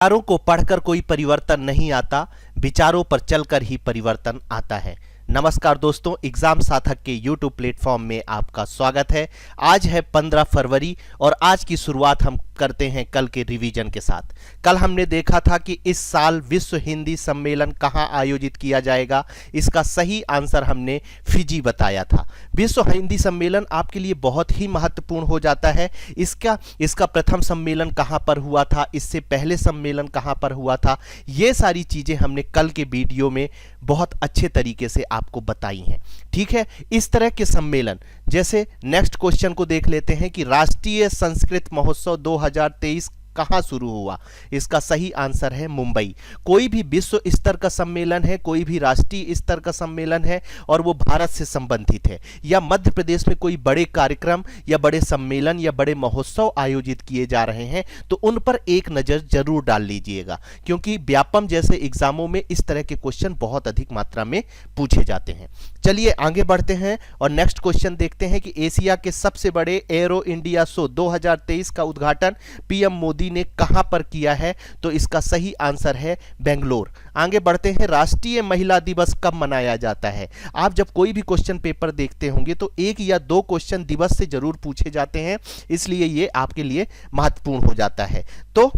विचारों को पढ़कर कोई परिवर्तन नहीं आता, विचारों पर चलकर ही परिवर्तन आता है। नमस्कार दोस्तों, एग्जाम साथक के YouTube प्लेटफॉर्म में आपका स्वागत है। आज है 15 फरवरी और आज की शुरुआत हम करते हैं कल के रिवीजन के साथ। कल हमने देखा था कि इस साल विश्व हिंदी सम्मेलन कहां आयोजित किया जाएगा। इसका सही आंसर हमने फिजी बताया था। विश्व हिंदी सम्मेलन आपके लिए बहुत ही महत्वपूर्ण हो जाता है। इसका प्रथम सम्मेलन कहां पर हुआ था, इससे पहले सम्मेलन कहां पर हुआ था, ये सारी चीजें हमने कल के वीडियो में बहुत अच्छे तरीके से आपको बताई हैं। ठीक है, इस तरह के सम्मेलन, जैसे नेक्स्ट क्वेश्चन को देख लेते हैं कि राष्ट्रीय संस्कृत महोत्सव 2023 कहां शुरू हुआ। इसका सही आंसर है मुंबई। कोई भी विश्व स्तर का सम्मेलन है, कोई भी राष्ट्रीय स्तर का सम्मेलन है और वो भारत से संबंधित है, या मध्य प्रदेश में कोई बड़े कार्यक्रम या बड़े सम्मेलन या बड़े महोत्सव आयोजित किए जा रहे हैं, तो उन पर एक नज़र जरूर डाल लीजिएगा, क्योंकि व्यापम जैसे एग्जामों में इस तरह के क्वेश्चन बहुत अधिक मात्रा में पूछे जाते हैं। चलिए आगे बढ़ते हैं और नेक्स्ट क्वेश्चन देखते हैं कि एशिया के सबसे बड़े एरो इंडिया शो 2023 का उद्घाटन पीएम मोदी ने कहां पर किया है। तो इसका सही आंसर है बेंगलोर। आगे बढ़ते हैं, राष्ट्रीय महिला दिवस कब मनाया जाता है। आप जब कोई भी क्वेश्चन पेपर देखते होंगे तो एक या दो क्वेश्चन दिवस से जरूर पूछे जाते हैं, इसलिए ये आपके लिए महत्वपूर्ण हो जाता है। तो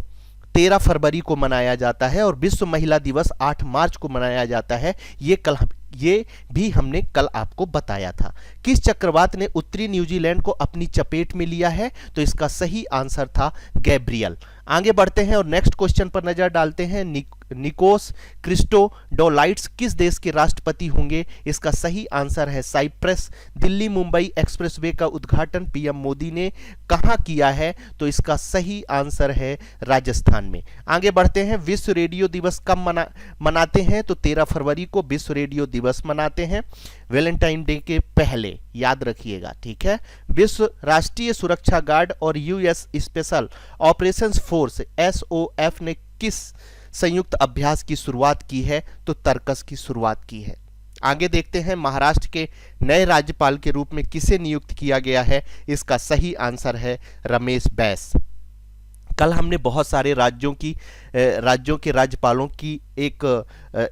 13 फरवरी को मनाया जाता है और विश्व महिला दिवस 8 मार्च को मनाया जाता है। ये भी हमने कल आपको बताया था। किस चक्रवात ने उत्तरी न्यूजीलैंड को अपनी चपेट में लिया है। तो इसका सही आंसर था गैब्रियल। आगे बढ़ते हैं और नेक्स्ट क्वेश्चन पर नजर डालते हैं। निकोस क्रिस्टोडोलाइट्स किस देश के राष्ट्रपति होंगे। इसका सही आंसर है साइप्रस। दिल्ली मुंबई एक्सप्रेसवे का उद्घाटन पीएम मोदी ने कहां किया है। तो इसका सही आंसर है राजस्थान में। आगे बढ़ते हैं, विश्व रेडियो दिवस कब मनाते हैं। तो 13 फरवरी को विश्व रेडियो दिवस मनाते हैं, वैलेंटाइन डे के पहले, याद रखिएगा। ठीक है, विश्व राष्ट्रीय सुरक्षा गार्ड और US special operations force SOF ने किस संयुक्त अभ्यास की शुरुआत की है। तो तर्कस की शुरुआत की है। आगे देखते हैं, महाराष्ट्र के नए राज्यपाल के रूप में किसे नियुक्त किया गया है। इसका सही आंसर है रमेश बैस। कल हमने बहुत सारे राज्यों के राज्यपालों की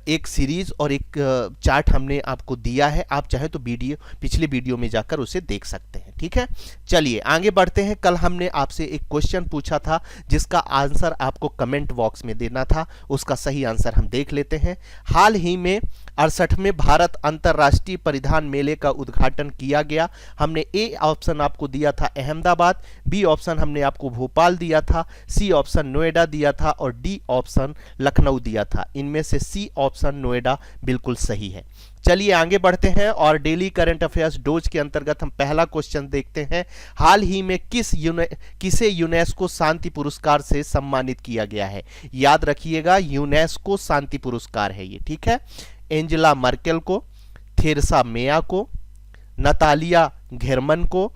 एक सीरीज और एक चार्ट हमने आपको दिया है। आप चाहे तो पिछले वीडियो में जाकर उसे देख सकते हैं। ठीक है, चलिए आगे बढ़ते हैं। कल हमने आपसे एक क्वेश्चन पूछा था जिसका आंसर आपको कमेंट बॉक्स में देना था। उसका सही आंसर हम देख लेते हैं। हाल ही में 68वें भारत अंतर्राष्ट्रीय परिधान मेले का उद्घाटन किया गया। हमने ए ऑप्शन आपको दिया था अहमदाबाद, बी ऑप्शन हमने आपको भोपाल दिया था, सी ऑप्शन नोएडा दिया था और डी ऑप्शन लखनऊ दिया था। इनमें से सी ऑप्शन नोएडा बिल्कुल सही है। चलिए आगे बढ़ते हैं और डेली करंट अफेयर्स डोज के अंतर्गत हम पहला क्वेश्चन देखते हैं। हाल ही में किसे यूनेस्को शांति पुरस्कार से सम्मानित किया गया है। याद रखिएगा, यूनेस्को शांति पुरस्कार है ये। ठीक है, एंजेला मर्केल को, थेरेसा मेया को, नतालिया घेरमन को,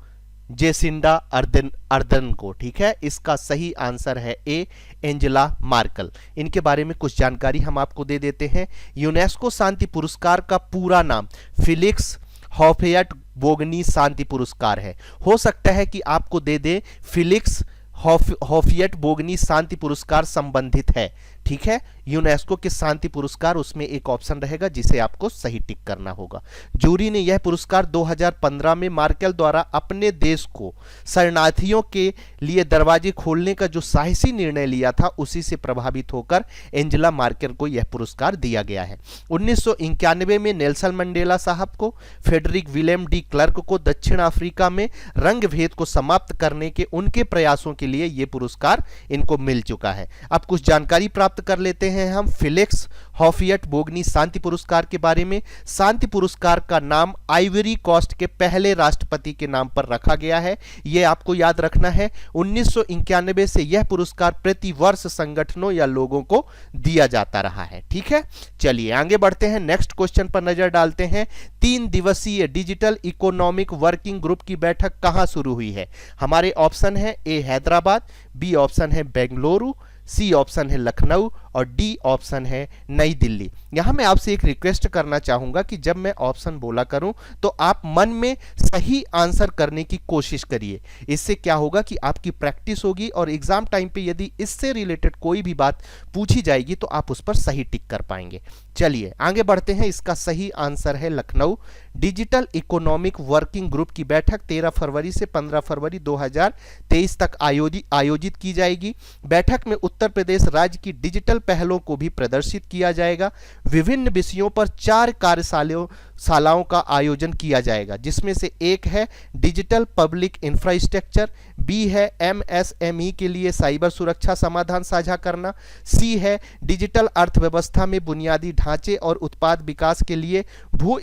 जेसिंडा अर्दन को। ठीक है, इसका सही आंसर है ए एंजेला मार्केल। इनके बारे में कुछ जानकारी हम आपको दे देते हैं। यूनेस्को शांति पुरस्कार का पूरा नाम फिलिक्स हॉफयट-बोगनी शांति पुरस्कार है। हो सकता है कि आपको दे दे फिलिक्स हॉफयट-बोगनी शांति पुरस्कार संबंधित है। ठीक है, यूनेस्को के शांति पुरस्कार, उसमें एक ऑप्शन रहेगा जिसे आपको सही टिक करना होगा। जूरी ने यह पुरस्कार 2015 में मार्केल द्वारा अपने देश को शरणार्थियों के लिए दरवाजे खोलने का जो साहसी निर्णय लिया था, उसी से प्रभावित होकर एंजेला मार्केल को यह पुरस्कार दिया गया है। 1991 में नेल्सन मंडेला साहब को, फ्रेडरिक विलियम डी क्लर्क को दक्षिण अफ्रीका में रंग भेद को समाप्त करने के उनके प्रयासों के लिए यह पुरस्कार इनको मिल चुका है। अब कुछ जानकारी प्राप्त कर लेते हैं हम फिलिक्स हॉफयट-बोगनी शांति पुरस्कार के बारे में। शांति पुरस्कार का नाम आइवरी कोस्ट के पहले राष्ट्रपति के नाम पर रखा गया है। यह आपको याद रखना है। 1991 से यह पुरस्कार प्रति वर्ष संगठनों या लोगों को दिया जाता रहा है। ठीक है, चलिए आगे बढ़ते हैं, नेक्स्ट क्वेश्चन पर नजर डालते हैं। 3 दिवसीय डिजिटल इकोनॉमिक वर्किंग ग्रुप की बैठक कहां शुरू हुई है। हमारे ऑप्शन है ए हैदराबाद, बी ऑप्शन है बेंगलुरु, सी ऑप्शन है लखनऊ और डी ऑप्शन है नई दिल्ली। यहां मैं आपसे एक रिक्वेस्ट करना चाहूंगा कि जब मैं ऑप्शन बोला करूं तो आप मन में सही आंसर करने की कोशिश करिए। इससे क्या होगा कि आपकी प्रैक्टिस होगी और एग्जाम टाइम पे यदि इससे रिलेटेड कोई भी बात पूछी जाएगी तो आप उस पर सही टिक कर पाएंगे। चलिए आगे बढ़ते हैं। इसका सही आंसर है Lucknow. Digital economic working group की बैठक 13 फरवरी से 15 फरवरी 2023 तक आयोजित की जाएगी। बैठक में उत्तर प्रदेश राज्य की डिजिटल पहलों को भी प्रदर्शित किया जाएगा। विभिन्न विषयों पर 4 कार्यशालाओं का आयोजन किया जाएगा, जिसमें से एक है डिजिटल पब्लिक इंफ्रास्ट्रक्चर, बी है एमएसएमई के लिए साइबर सुरक्षा समाधान साझा करना, सी है डिजिटल अर्थव्यवस्था में बुनियादी ढांचे और उत्पाद विकास के लिए भू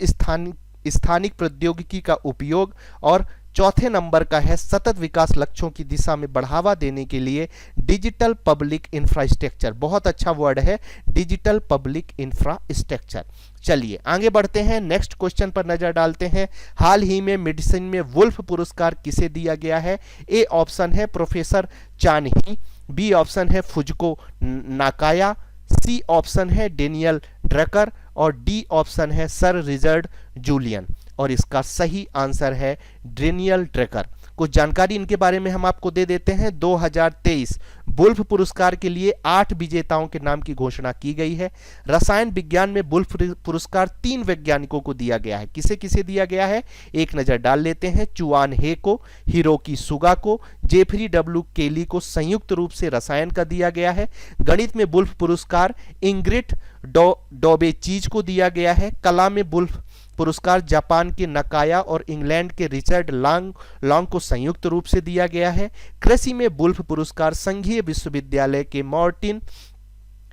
स्थानिक प्रौद्योगिकी का उपयोग, और चौथे नंबर का है सतत विकास लक्ष्यों की दिशा में बढ़ावा देने के लिए डिजिटल पब्लिक इंफ्रास्ट्रक्चर। बहुत अच्छा वर्ड है डिजिटल पब्लिक इंफ्रास्ट्रक्चर। चलिए आगे बढ़ते हैं, नेक्स्ट क्वेश्चन पर नजर डालते हैं। हाल ही में मेडिसिन में वुल्फ पुरस्कार किसे दिया गया है? ए ऑप्शन है प्रोफेसर चान ही, बी ऑप्शन है फुजको नाकाया, सी ऑप्शन है डेनियल ड्रकर और डी ऑप्शन है सर रिचर्ड जूलियन। और इसका सही आंसर है डेनियल ड्रकर। कुछ जानकारी इनके बारे में हम आपको दे देते हैं। 2023 वुल्फ पुरस्कार के लिए 8 विजेताओं के नाम की घोषणा की गई है। रसायन विज्ञान में वुल्फ पुरस्कार 3 वैज्ञानिकों को दिया गया है। किसे किसे दिया गया है एक नजर डाल लेते हैं। चुआन हे को, हिरोकी सुगा को, जेफरी डब्ल्यू केली को संयुक्त रूप से रसायन का दिया गया है। गणित में वुल्फ पुरस्कार इंग्रिड डोबेचीज को दिया गया है। कला में वुल्फ पुरस्कार जापान के नकाया और इंग्लैंड के रिचर्ड लॉन्ग को संयुक्त रूप से दिया गया है। कृषि में वुल्फ पुरस्कार संघीय विश्वविद्यालय के मार्टिन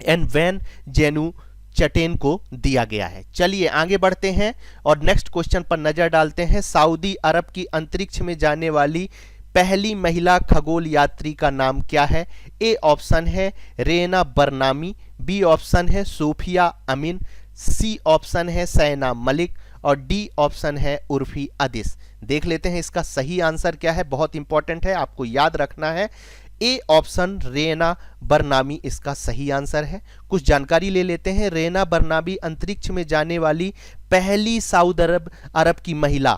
एंड वैन जेनु चटेन को दिया गया है। चलिए आगे बढ़ते हैं और नेक्स्ट क्वेश्चन पर नजर डालते हैं। सऊदी अरब की अंतरिक्ष में जाने वाली पहली महिला खगोल यात्री का नाम क्या है? ए ऑप्शन है रेना बरनामी, बी ऑप्शन है सोफिया अमीन, सी ऑप्शन है सैना मलिक और डी ऑप्शन है उर्फी अदिस। देख लेते हैं इसका सही आंसर क्या है। बहुत इंपॉर्टेंट है, आपको याद रखना है। ए ऑप्शन रेना बरनामी इसका सही आंसर है। कुछ जानकारी ले लेते हैं। रेना बरनामी अंतरिक्ष में जाने वाली पहली सऊदी अरब की महिला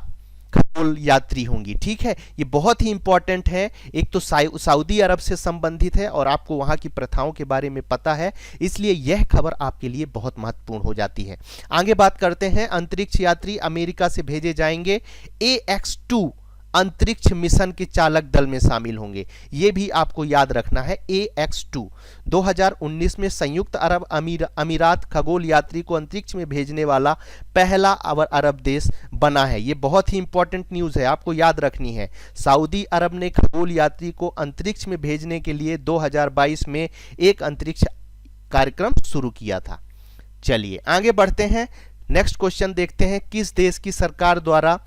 खगोल यात्री होंगी। ठीक है, ये बहुत ही इंपॉर्टेंट है। एक तो सऊदी अरब से संबंधित है और आपको वहां की प्रथाओं के बारे में पता है, इसलिए यह खबर आपके लिए बहुत महत्वपूर्ण हो जाती है। आगे बात करते हैं। अंतरिक्ष यात्री अमेरिका से भेजे जाएंगे। AX-2 अंतरिक्ष मिशन के चालक दल में शामिल होंगे, यह भी आपको याद रखना है। AX-2 2019 में संयुक्त अरब अमीरात खगोल यात्री को अंतरिक्ष में भेजने वाला पहला अरब देश बना है। यह बहुत ही इंपॉर्टेंट न्यूज है, आपको याद रखनी है। सऊदी अरब ने खगोल यात्री को अंतरिक्ष में भेजने के लिए 2022 में एक अंतरिक्ष कार्यक्रम शुरू किया था। चलिए आगे बढ़ते हैं, नेक्स्ट क्वेश्चन देखते हैं। किस देश की सरकार द्वारा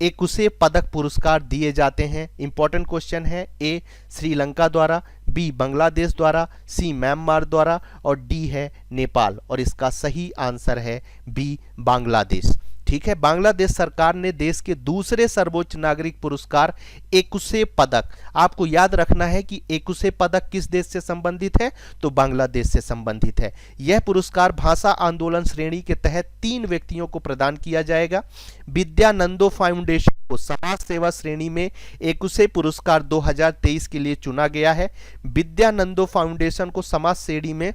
एकुशे पदक पुरस्कार दिए जाते हैं? इंपॉर्टेंट क्वेश्चन है। ए श्रीलंका द्वारा, बी बांग्लादेश द्वारा, सी म्यांमार द्वारा और डी है नेपाल। और इसका सही आंसर है बी बांग्लादेश। ठीक है, बांग्लादेश सरकार ने देश के दूसरे सर्वोच्च नागरिक पुरस्कार एकुशे पदक, आपको याद रखना है कि एकुशे पदक किस देश से संबंधित है? तो बांग्लादेश से संबंधित है। यह पुरस्कार भाषा आंदोलन श्रेणी के तहत 3 व्यक्तियों को प्रदान किया जाएगा। विद्यानंदो फाउंडेशन को समाज सेवा श्रेणी में एकुशे पुरस्कार 2023 के लिए चुना गया है। विद्यानंदो फाउंडेशन को समाज श्रेणी में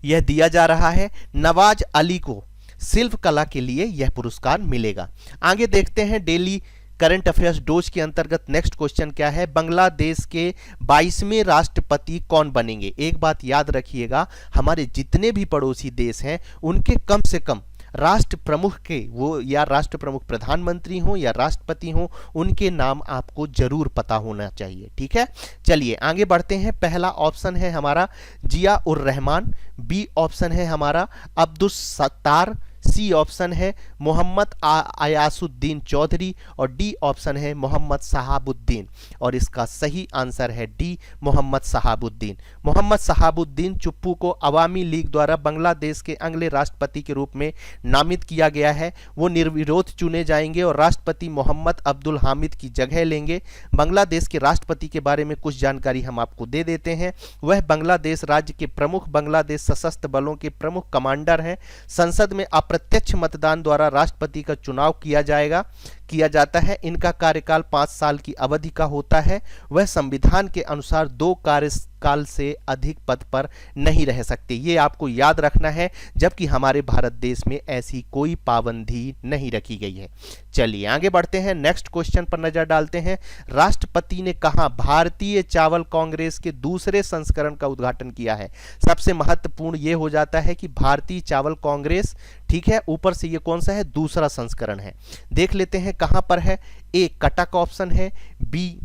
यह दिया जा रहा है। नवाज अली को शिल्प कला के लिए यह पुरस्कार मिलेगा। आगे देखते हैं डेली करंट अफेयर्स डोज के अंतर्गत नेक्स्ट क्वेश्चन क्या है? बांग्लादेश के 22वें राष्ट्रपति कौन बनेंगे? एक बात याद रखिएगा, हमारे जितने भी पड़ोसी देश हैं उनके कम से कम राष्ट्र प्रमुख के, वो या राष्ट्र प्रमुख प्रधानमंत्री हो या राष्ट्रपति हो, उनके नाम आपको जरूर पता होना चाहिए। ठीक है, चलिए आगे बढ़ते हैं। पहला ऑप्शन है हमारा जिया उर रहमान, बी ऑप्शन है हमारा अब्दुल सत्तार, सी सी ऑप्शन है मोहम्मद आयासुद्दीन चौधरी और डी ऑप्शन है मोहम्मद शहाबुद्दीन और इसका सही आंसर है डी मोहम्मद शहाबुद्दीन। मोहम्मद शहाबुद्दीन चुप्पू को अवामी लीग द्वारा बांग्लादेश के अगले राष्ट्रपति के रूप में नामित किया गया है। वो निर्विरोध चुने जाएंगे और राष्ट्रपति मोहम्मद अब्दुल हामिद की जगह लेंगे। बांग्लादेश के राष्ट्रपति के बारे में कुछ जानकारी हम आपको दे देते हैं। वह बांग्लादेश राज्य के प्रमुख बांग्लादेश सशस्त्र बलों के प्रमुख कमांडर हैं। संसद में अप्रत्यक्ष मतदान द्वारा राष्ट्रपति का चुनाव किया जाता है। इनका कार्यकाल 5 साल की अवधि का होता है। वह संविधान के अनुसार 2 कार्यकाल से अधिक पद पर नहीं रह सकते। ये आपको याद रखना है, जबकि हमारे भारत देश में ऐसी कोई पाबंदी नहीं रखी गई है। चलिए आगे बढ़ते हैं, नेक्स्ट क्वेश्चन पर नजर डालते हैं। राष्ट्रपति ने कहा भारतीय चावल कांग्रेस के दूसरे संस्करण का उद्घाटन किया है। सबसे महत्वपूर्ण यह हो जाता है कि भारतीय चावल कांग्रेस, ठीक है, ऊपर से ये कौन सा है, दूसरा संस्करण है। देख लेते हैं कहां पर है। ए कटक ऑप्शन है, बी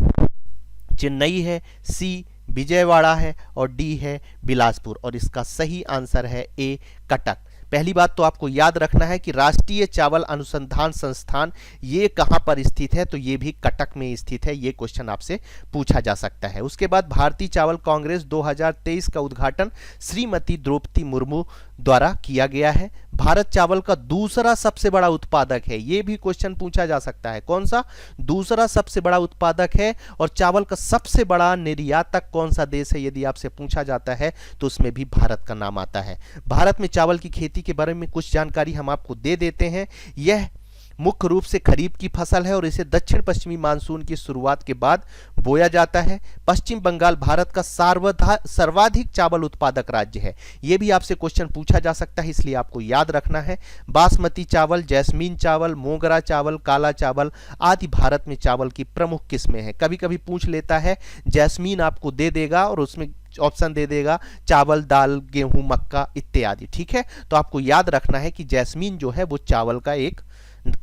चेन्नई है, सी विजयवाड़ा है और डी है बिलासपुर और इसका सही आंसर है ए कटक। पहली बात तो आपको याद रखना है कि राष्ट्रीय चावल अनुसंधान संस्थान ये कहां पर स्थित है, तो ये भी कटक में स्थित है। ये क्वेश्चन आपसे पूछा जा सकता है। उसके बाद भारतीय चावल कांग्रेस 2023 का उद्घाटन श्रीमती द्रौपदी मुर्मू द्वारा किया गया है। भारत चावल का दूसरा सबसे बड़ा उत्पादक है। ये भी क्वेश्चन पूछा जा सकता है, कौन सा, दूसरा सबसे बड़ा उत्पादक है। और चावल का सबसे बड़ा निर्यातक कौन सा देश है, यदि आपसे पूछा जाता है तो उसमें भी भारत का नाम आता है। भारत में चावल की खेती के बारे में कुछ जानकारी हम आपको दे देते हैं। यह मुख्य रूप से खरीफ की फसल है और इसे दक्षिण पश्चिमी मानसून की शुरुआत के बाद बोया जाता है। पश्चिम बंगाल भारत का सर्वाधिक चावल उत्पादक राज्य है। यह भी आपसे क्वेश्चन पूछा जा सकता है, इसलिए आपको याद रखना है। बासमती चावल, जैस्मीन चावल, मोगरा चावल, काला चावल आदि भारत में चावल की प्रमुख किस्में हैं। कभी कभी पूछ लेता है, जैस्मीन आपको दे देगा और उसमें ऑप्शन दे देगा चावल, दाल, गेहूं, मक्का इत्यादि, ठीक है। तो आपको याद रखना है कि जैस्मीन जो है वो चावल का एक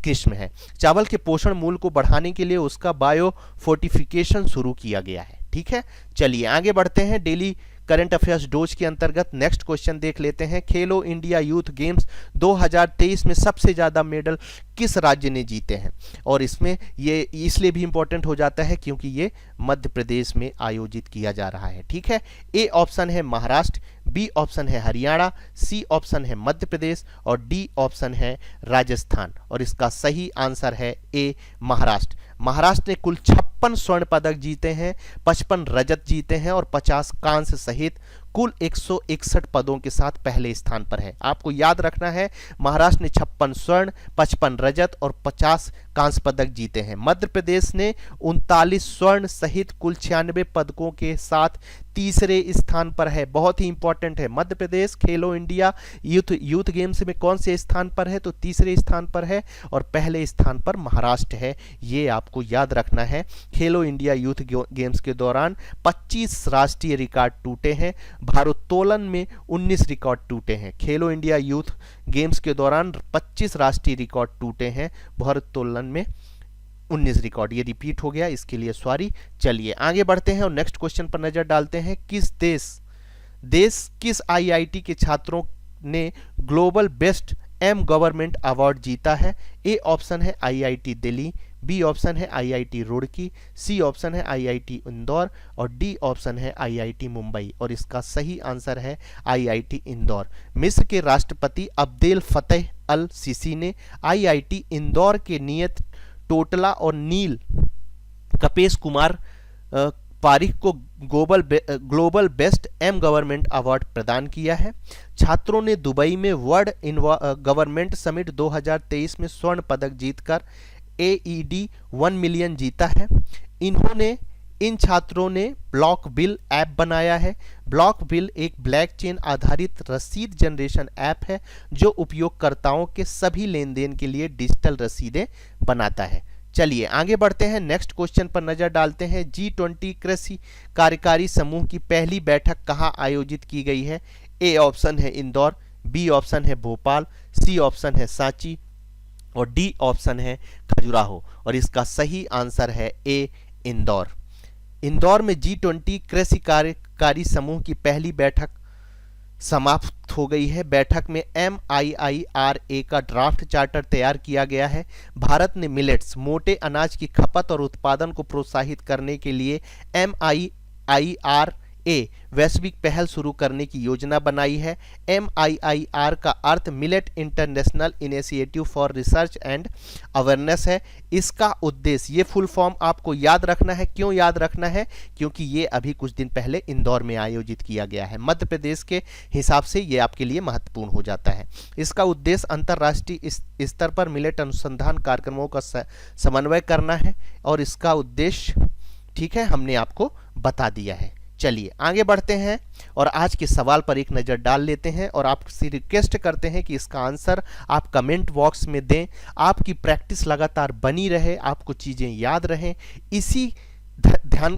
किस्म है। चावल के पोषण मूल्य को बढ़ाने के लिए उसका बायो फोर्टिफिकेशन शुरू किया गया है, ठीक है। चलिए आगे बढ़ते हैं। डेली करंट अफेयर्स डोज के अंतर्गत नेक्स्ट क्वेश्चन देख लेते हैं। खेलो इंडिया यूथ गेम्स 2023 में सबसे ज्यादा मेडल किस राज्य ने जीते हैं, और इसमें ये इसलिए भी इंपॉर्टेंट हो जाता है क्योंकि ये मध्य प्रदेश में आयोजित किया जा रहा है, ठीक है। ए ऑप्शन है महाराष्ट्र, बी ऑप्शन है हरियाणा, सी ऑप्शन है मध्य प्रदेश और डी ऑप्शन है राजस्थान और इसका सही आंसर है ए महाराष्ट्र। महाराष्ट्र ने कुल 56 स्वर्ण पदक जीते हैं, 55 रजत जीते हैं और 50 कांस्य सहित कुल 161 पदों के साथ पहले स्थान पर है। आपको याद रखना है, महाराष्ट्र ने 56 स्वर्ण, 55 रजत और 50 कांस्य पदक जीते हैं। मध्य प्रदेश ने 39 स्वर्ण सहित कुल 96 पदकों के साथ तीसरे स्थान पर है। बहुत ही इंपॉर्टेंट है, मध्य प्रदेश खेलो इंडिया यूथ गेम्स में कौन से स्थान पर है, तो तीसरे स्थान पर है और पहले स्थान पर महाराष्ट्र है। ये आपको याद रखना है। खेलो इंडिया यूथ गेम्स के दौरान 25 राष्ट्रीय रिकॉर्ड टूटे हैं, भारोत्तोलन में 19 रिकॉर्ड टूटे हैं। खेलो इंडिया यूथ गेम्स के दौरान 25 राष्ट्रीय रिकॉर्ड टूटे हैं, भारोत्तोलन में 19 रिकॉर्ड। ये रिपीट हो गया, इसके लिए सॉरी। चलिए आगे बढ़ते हैं और नेक्स्ट क्वेश्चन पर नजर डालते हैं। किस किस आईआईटी के छात्रों ने global best M government award जीता है। ए ऑप्शन है आईआईटी दिल्ली, बी ऑप्शन है आईआईटी रुड़की, सी ऑप्शन है आईआईटी इंदौर और डी ऑप्शन है आईआईटी मुंबई और इसका सही आंसर है आईआईटी इंदौर। मिस्र के राष्ट्रपति अब्देल फतेह अल सीसी ने आईआईटी इंदौर के नियत टोटला और नील कपेश कुमार पारिक को global best M government award प्रदान किया है। छात्रों ने दुबई में वर्ल्ड गवर्नमेंट समिट 2023 में स्वर्ण पदक जीतकर AED 1 मिलियन जीता है। इन छात्रों ने ब्लॉक बिल ऐप बनाया है। ब्लॉक बिल एक ब्लॉकचेन आधारित रसीद जनरेशन ऐप है जो उपयोगकर्ताओं के सभी लेनदेन के लिए डिजिटल रसीदें बनाता है। चलिए आगे बढ़ते हैं, नेक्स्ट क्वेश्चन पर नजर डालते हैं। G20 कृषि कार्यकारी समूह की पहली बैठक कहाँ आयोजित की गई है। ए ऑप्शन है इंदौर, बी ऑप्शन है भोपाल, सी ऑप्शन है सांची और डी ऑप्शन है खजुराहो और इसका सही आंसर है ए इंदौर। इंदौर में G20 कृषि कार्यकारी समूह की पहली बैठक समाप्त समाप्त हो गई है। बैठक में MIIRA का ड्राफ्ट चार्टर तैयार किया गया है। भारत ने मिलेट्स मोटे अनाज की खपत और उत्पादन को प्रोत्साहित करने के लिए MIIRA वैश्विक पहल शुरू करने की योजना बनाई है। MIIR का अर्थ millet international initiative for research and awareness है। इसका उद्देश्य, ये फुल फॉर्म आपको याद रखना है। क्यों याद रखना है? क्योंकि ये अभी कुछ दिन पहले इंदौर में आयोजित किया गया है। मध्य प्रदेश के हिसाब से ये आपके लिए महत्वपूर्ण हो जाता है। इसका उद्देश्य अंतर्राष्ट्रीय स्तर पर मिलेट अनुसंधान कार्यक्रमों का समन्वय करना है और इसका उद्देश्य, ठीक है, हमने आपको बता दिया है। चलिए आगे बढ़ते हैं और आज के सवाल पर एक नज़र डाल लेते हैं और आपसे रिक्वेस्ट करते हैं कि इसका आंसर आप कमेंट बॉक्स में दें। आपकी प्रैक्टिस लगातार बनी रहे, आपको चीज़ें याद रहें।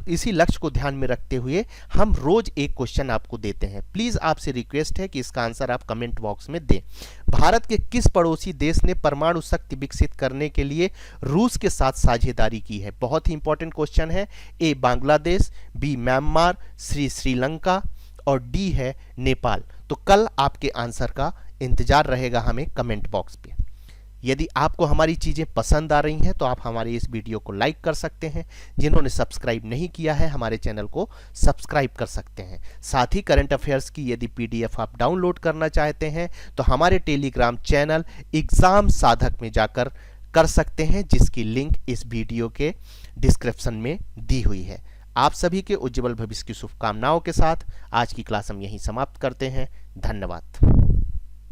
इसी लक्ष्य को ध्यान में रखते हुए हम रोज एक क्वेश्चन आपको देते हैं। प्लीज़ आपसे रिक्वेस्ट है कि इसका आंसर आप कमेंट बॉक्स में दें। भारत के किस पड़ोसी देश ने परमाणु शक्ति विकसित करने के लिए रूस के साथ साझेदारी की है? बहुत ही इंपॉर्टेंट क्वेश्चन है। ए बांग्लादेश, बी म्यांमार, सी श्रीलंका और डी है नेपाल। तो कल आपके आंसर का इंतजार रहेगा हमें कमेंट बॉक्स पे। यदि आपको हमारी चीज़ें पसंद आ रही हैं तो आप हमारे इस वीडियो को लाइक कर सकते हैं। जिन्होंने सब्सक्राइब नहीं किया है हमारे चैनल को सब्सक्राइब कर सकते हैं। साथ ही करंट अफेयर्स की यदि PDF आप डाउनलोड करना चाहते हैं तो हमारे टेलीग्राम चैनल एग्जाम साधक में जाकर कर सकते हैं, जिसकी लिंक इस वीडियो के डिस्क्रिप्शन में दी हुई है। आप सभी के उज्जवल भविष्य की शुभकामनाओं के साथ आज की क्लास हम यहीं समाप्त करते हैं। धन्यवाद।